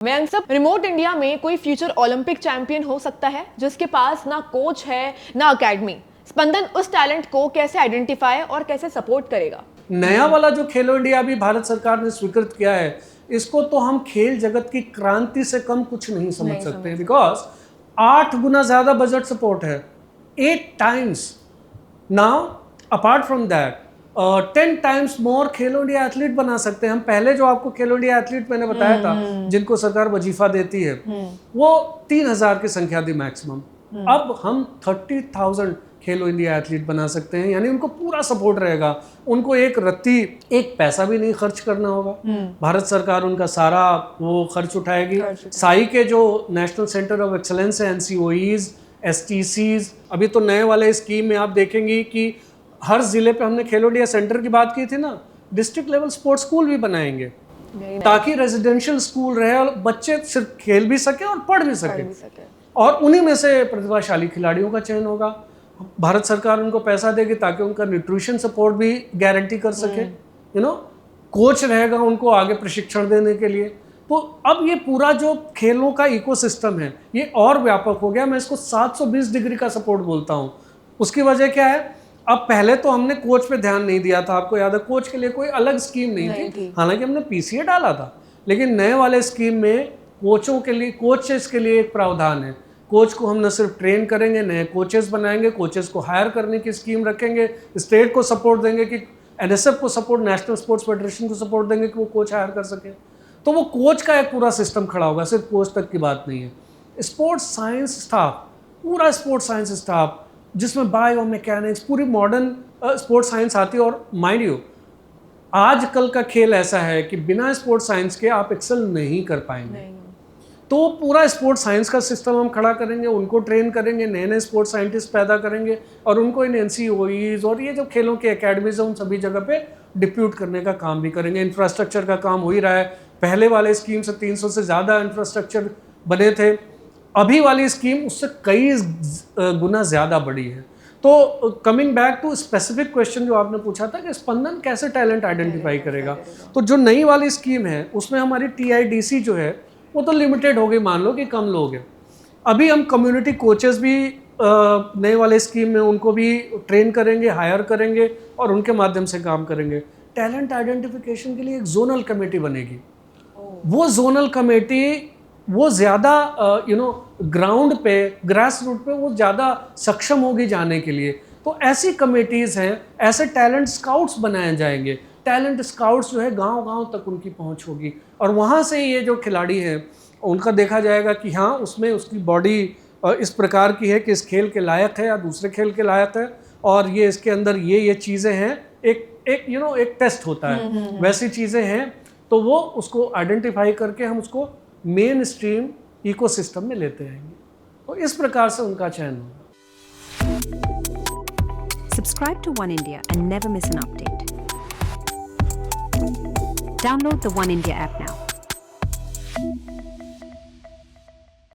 मैं सब remote India में कोई फ्यूचर ओलंपिक चैंपियन हो सकता है जिसके पास ना कोच है ना अकेडमी। स्पंदन उस टैलेंट को कैसे आइडेंटिफाई और कैसे सपोर्ट करेगा? नया वाला जो खेलो इंडिया अभी भारत सरकार ने स्वीकृत किया है, इसको तो हम खेल जगत की क्रांति से कम कुछ नहीं समझ सकते, बिकॉज 8 गुना ज्यादा बजट सपोर्ट है, 8 times. Now apart from that 10 times more Khelo India athlete बना सकते हैं हम। पहले जो आपको खेलो इंडिया एथलीट मैंने बताया था जिनको सरकार वजीफा देती है, वो 3000 की संख्या थी मैक्सिमम। अब हम 30,000 खेलो इंडिया एथलीट बना सकते हैं, यानी उनको पूरा सपोर्ट रहेगा। उनको एक रत्ती एक पैसा भी नहीं खर्च करना होगा, भारत सरकार उनका सारा वो खर्च उठाएगी। साई के जो नेशनल सेंटर ऑफ एक्सलेंस है, NCOEs, STCs, अभी तो नए वाले स्कीम में आप देखेंगे कि हर जिले पे हमने खेलो इंडिया सेंटर की बात की थी ना, डिस्ट्रिक्ट लेवल स्पोर्ट्स स्कूल भी बनाएंगे ताकि रेजिडेंशियल स्कूल रहे और बच्चे सिर्फ खेल भी सके और पढ़ भी सके। और उन्हीं में से प्रतिभाशाली खिलाड़ियों का चयन होगा। भारत सरकार उनको पैसा देगी ताकि उनका न्यूट्रिशन सपोर्ट भी गारंटी कर सके। कोच रहेगा उनको आगे प्रशिक्षण देने के लिए। तो अब ये पूरा जो खेलों का इकोसिस्टम है ये और व्यापक हो गया। मैं इसको 720 डिग्री का सपोर्ट बोलता हूँ। उसकी वजह क्या है? अब पहले तो हमने कोच पे ध्यान नहीं दिया था, आपको याद है, कोच के लिए कोई अलग स्कीम नहीं थी। हालांकि हमने PCA डाला था, लेकिन नए वाले स्कीम में कोचों के लिए, कोचेस के लिए एक प्रावधान है। कोच को हम न सिर्फ ट्रेन करेंगे, नए कोचेस बनाएंगे, कोचेस को हायर करने की स्कीम रखेंगे, स्टेट को सपोर्ट देंगे कि NSF को सपोर्ट, नेशनल स्पोर्ट्स फेडरेशन को सपोर्ट देंगे कि वो कोच हायर कर सके। तो वो कोच का एक पूरा सिस्टम खड़ा होगा, सिर्फ कोच तक की बात नहीं है। स्पोर्ट्स साइंस स्टाफ, पूरा स्पोर्ट्स साइंस स्टाफ जिसमें बायो मैकेनिक्स, पूरी मॉडर्न स्पोर्ट्स साइंस आती है। और माइंड यू, आजकल का खेल ऐसा है कि बिना स्पोर्ट्स साइंस के आप एक्सेल नहीं कर पाएंगे। तो पूरा स्पोर्ट्स साइंस का सिस्टम हम खड़ा करेंगे, उनको ट्रेन करेंगे, नए नए स्पोर्ट्स साइंटिस्ट पैदा करेंगे और उनको इन NCOEs और ये जो खेलों के अकेडमीज है उन सभी जगह पे डिप्यूट करने का काम भी करेंगे। इंफ्रास्ट्रक्चर का काम हो ही रहा है। पहले वाले स्कीम से 300 से ज़्यादा इंफ्रास्ट्रक्चर बने थे, अभी वाली स्कीम उससे कई गुना ज़्यादा बड़ी है। तो coming back to specific question जो आपने पूछा था कि स्पंदन कैसे टैलेंट आइडेंटिफाई करेगा, तो जो नई वाली स्कीम है उसमें हमारी TIDC जो है वो तो लिमिटेड हो गई, मान लो कि कम लोग हैं। अभी हम कम्युनिटी कोचेस भी नए वाले स्कीम में उनको भी ट्रेन करेंगे, हायर करेंगे और उनके माध्यम से काम करेंगे। टैलेंट आइडेंटिफिकेशन के लिए एक जोनल कमेटी बनेगी। वो जोनल कमेटी वो ज़्यादा ग्राउंड पे, ग्रास रूट पे वो ज़्यादा सक्षम होगी जाने के लिए। तो ऐसी कमेटीज़ हैं, ऐसे टैलेंट स्काउट्स बनाए जाएंगे। टैलेंट स्काउट्स जो है गांव-गांव तक उनकी पहुंच होगी और वहां से ये जो खिलाड़ी हैं उनका देखा जाएगा कि हाँ उसमें उसकी बॉडी इस प्रकार की है कि इस खेल के लायक है या दूसरे खेल के लायक है, और ये इसके अंदर ये चीज़ें हैं। एक टेस्ट होता है, वैसी चीज़ें हैं। तो वो उसको आइडेंटिफाई करके हम उसको मेन स्ट्रीम इकोसिस्टम में लेते आएंगे। तो इस प्रकार से उनका चयन होगा। Subscribe to One India and never miss an update. Download the One India app now.